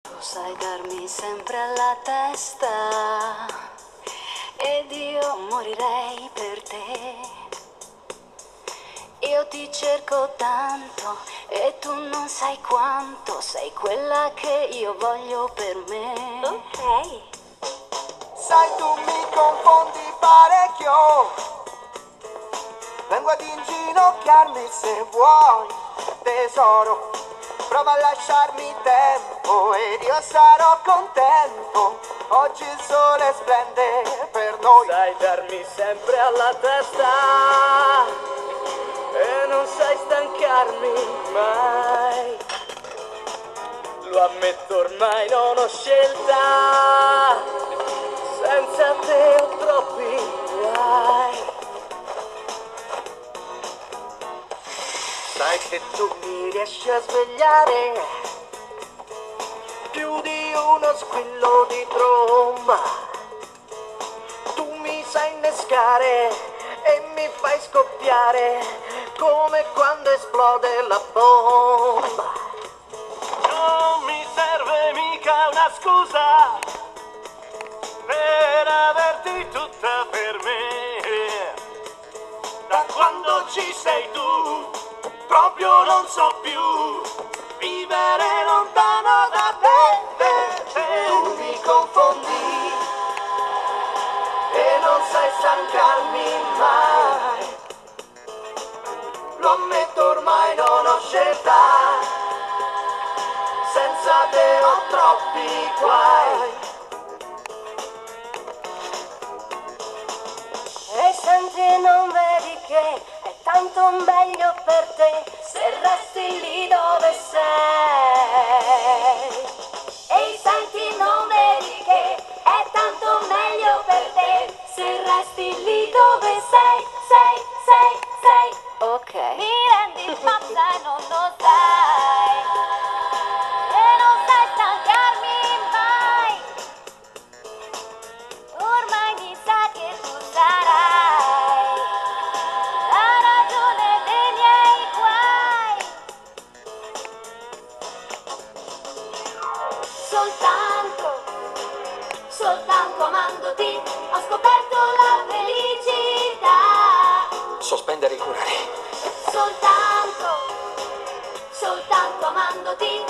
Tu sai darmi sempre alla testa ed io morirei per te. Io ti cerco tanto e tu non sai quanto sei quella che io voglio per me. Ok. Sai, tu mi confondi parecchio. Vengo ad inginocchiarmi se vuoi, tesoro. Prova a lasciarmi tempo ed io sarò contento. Oggi il sole splende per noi. Sai darmi sempre alla testa e non sai stancarmi mai. Lo ammetto, ormai non ho scelta. Senza te ho troppi guai. Sai che tu mi riesci a svegliare più di uno squillo di tromba. Tu mi sai innescare e mi fai scoppiare come quando esplode la bomba. Non mi serve mica una scusa per averti tutta per me. Da quando ci sei tu proprio non so più vivere lontano da te. Tu mi confondi e non sai stancarmi mai. Lo ammetto, ormai non ho scelta. Senza te ho troppi guai. E senti, non vedi che è tanto meglio per te se resti lì dove sei. E senti, non vedi che è tanto meglio per te se resti lì dove sei. Ok. Mi rendi pazza e non lo sai. E non sai stancarmi mai. Ormai mi sa che tu sarai la ragione dei miei guai. Soltanto amandoti ho scoperto la felicità. Sospendere i curari. Soltanto amandoti